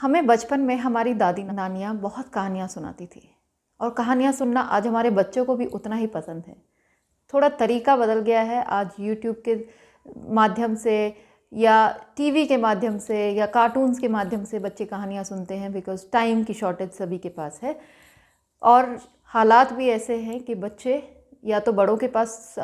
हमें बचपन में हमारी दादी नानियाँ बहुत कहानियाँ सुनाती थी और कहानियाँ सुनना आज हमारे बच्चों को भी उतना ही पसंद है। थोड़ा तरीका बदल गया है। आज यूट्यूब के माध्यम से या टीवी के माध्यम से या कार्टून्स के माध्यम से बच्चे कहानियाँ सुनते हैं, बिकॉज़ टाइम की शॉर्टेज सभी के पास है। और हालात भी ऐसे हैं कि बच्चे या तो बड़ों के पास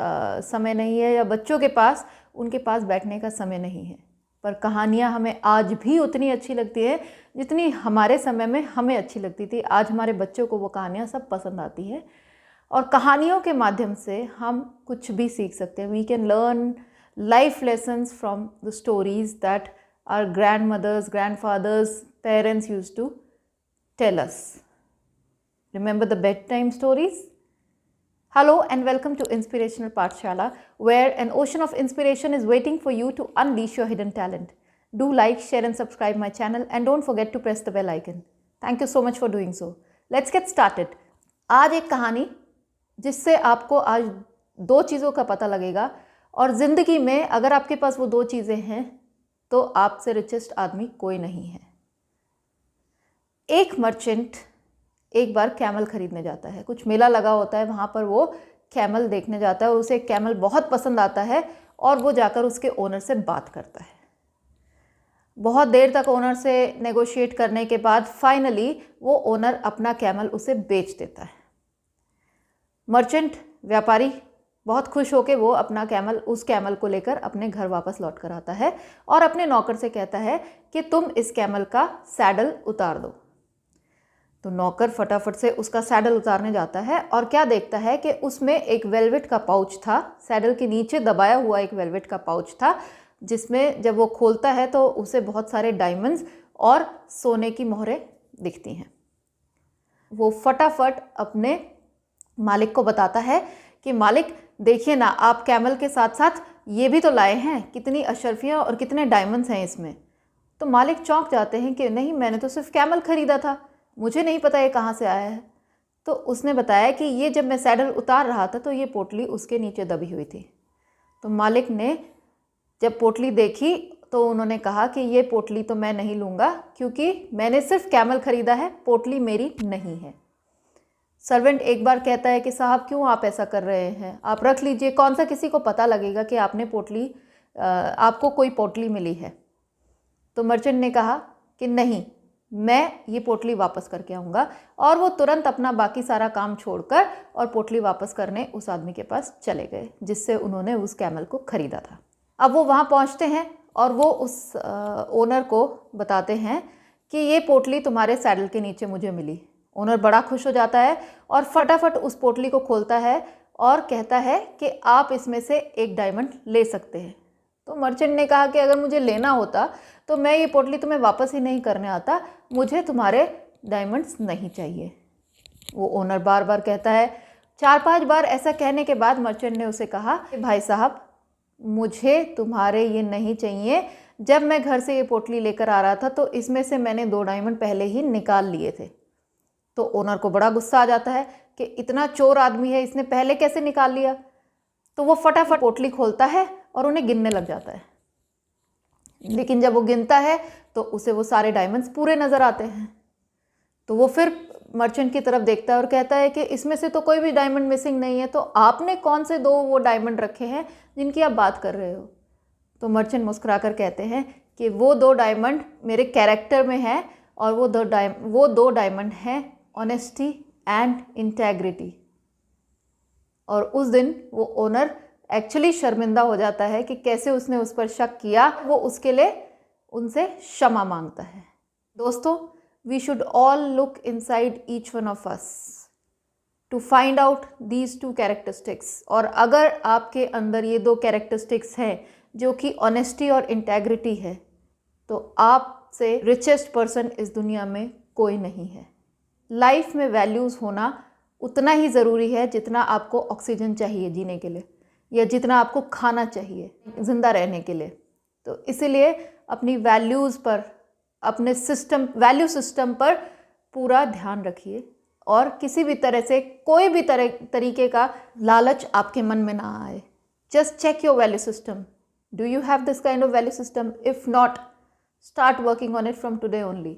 समय नहीं है या बच्चों के पास उनके पास बैठने का समय नहीं है। पर कहानियाँ हमें आज भी उतनी अच्छी लगती है जितनी हमारे समय में हमें अच्छी लगती थी। आज हमारे बच्चों को वो कहानियाँ सब पसंद आती हैं और कहानियों के माध्यम से हम कुछ भी सीख सकते हैं। We can learn life lessons from the stories that our grandmothers, grandfathers, parents used to tell us. Remember the bedtime stories? Hello and welcome to Inspirational Pathshala, where an ocean of inspiration is waiting for you to unleash your hidden talent. Do like, share and subscribe my channel and don't forget to press the bell icon. Thank you so much for doing so. Let's get started. आज एक कहानी जिससे आपको आज दो चीज़ों का पता लगेगा, और ज़िंदगी में अगर आपके पास वो दो चीज़ें हैं तो आपसे रिचेस्ट आदमी कोई नहीं है। एक मर्चेंट एक बार कैमल खरीदने जाता है। कुछ मेला लगा होता है, वहाँ पर वो कैमल देखने जाता है और उसे कैमल बहुत पसंद आता है और वो जाकर उसके ओनर से बात करता है। बहुत देर तक ओनर से नेगोशिएट करने के बाद फाइनली वो ओनर अपना कैमल उसे बेच देता है। मर्चेंट व्यापारी बहुत खुश होकर वो अपना उस कैमल को लेकर अपने घर वापस लौट कर आता है और अपने नौकर से कहता है कि तुम इस कैमल का सैडल उतार दो। तो नौकर फटाफट से उसका सैडल उतारने जाता है और क्या देखता है कि उसमें एक वेलवेट का पाउच था। सैडल के नीचे दबाया हुआ एक वेलवेट का पाउच था, जिसमें जब वो खोलता है तो उसे बहुत सारे डायमंड्स और सोने की मोहरें दिखती हैं। वो फटाफट अपने मालिक को बताता है कि मालिक देखिए ना, आप कैमल के साथ साथ ये भी तो लाए हैं, कितनी अशर्फियाँ और कितने डायमंड्स हैं इसमें। तो मालिक चौंक जाते हैं कि नहीं, मैंने तो सिर्फ कैमल ख़रीदा था, मुझे नहीं पता ये कहाँ से आया है। तो उसने बताया कि ये जब मैं सैडल उतार रहा था तो ये पोटली उसके नीचे दबी हुई थी। तो मालिक ने जब पोटली देखी तो उन्होंने कहा कि ये पोटली तो मैं नहीं लूँगा, क्योंकि मैंने सिर्फ कैमल ख़रीदा है, पोटली मेरी नहीं है। सर्वेंट एक बार कहता है कि साहब क्यों आप ऐसा कर रहे हैं, आप रख लीजिए, कौन सा किसी को पता लगेगा कि आपको कोई पोटली मिली है। तो मर्चेंट ने कहा कि नहीं, मैं ये पोटली वापस करके आऊँगा। और वो तुरंत अपना बाकी सारा काम छोड़कर और पोटली वापस करने उस आदमी के पास चले गए जिससे उन्होंने उस कैमल को ख़रीदा था। अब वो वहाँ पहुँचते हैं और वो उस ओनर को बताते हैं कि ये पोटली तुम्हारे सैडल के नीचे मुझे मिली। ओनर बड़ा खुश हो जाता है और फटाफट उस पोटली को खोलता है और कहता है कि आप इसमें से एक डायमंड ले सकते हैं। तो मर्चेंट ने कहा कि अगर मुझे लेना होता तो मैं ये पोटली तुम्हें वापस ही नहीं करने आता, मुझे तुम्हारे डायमंड्स नहीं चाहिए। वो ओनर बार बार कहता है। 4-5 बार ऐसा कहने के बाद मर्चेंट ने उसे कहा कि भाई साहब, मुझे तुम्हारे ये नहीं चाहिए। जब मैं घर से ये पोटली लेकर आ रहा था तो इसमें से मैंने 2 डायमंड पहले ही निकाल लिए थे। तो ओनर को बड़ा गुस्सा आ जाता है कि इतना चोर आदमी है, इसने पहले कैसे निकाल लिया। तो वो फटाफट पोटली खोलता है और उन्हें गिनने लग जाता है। लेकिन जब वो गिनता है तो उसे वो सारे डायमंड्स पूरे नज़र आते हैं। तो वो फिर मर्चेंट की तरफ देखता है और कहता है कि इसमें से तो कोई भी डायमंड मिसिंग नहीं है, तो आपने कौन से 2 वो डायमंड रखे हैं जिनकी आप बात कर रहे हो। तो मर्चेंट मुस्कुराकर कहते हैं कि वो 2 डायमंड मेरे कैरेक्टर में हैं और वो 2 डायमंड हैं ऑनेस्टी एंड इंटेग्रिटी। और उस दिन वो ओनर एक्चुअली शर्मिंदा हो जाता है कि कैसे उसने उस पर शक किया। वो उसके लिए उनसे क्षमा मांगता है। दोस्तों, we should all look inside each one of us to find out these 2 characteristics. और अगर आपके अंदर ये 2 कैरेक्टरिस्टिक्स हैं जो कि ऑनेस्टी और इंटेग्रिटी है, तो आपसे रिचेस्ट पर्सन इस दुनिया में कोई नहीं है। लाइफ में वैल्यूज़ होना उतना ही ज़रूरी है जितना आपको ऑक्सीजन चाहिए जीने के लिए, या जितना आपको खाना चाहिए ज़िंदा रहने के लिए। तो इसीलिए अपनी वैल्यूज़ पर, अपने वैल्यू सिस्टम पर पूरा ध्यान रखिए और किसी भी तरह से कोई भी तरीके का लालच आपके मन में ना आए। Just check your value system. Do you have this kind of value system? If not, start working on it from today only.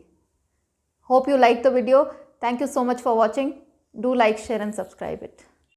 Hope you liked the video. Thank you so much for watching. Do like, share and subscribe it.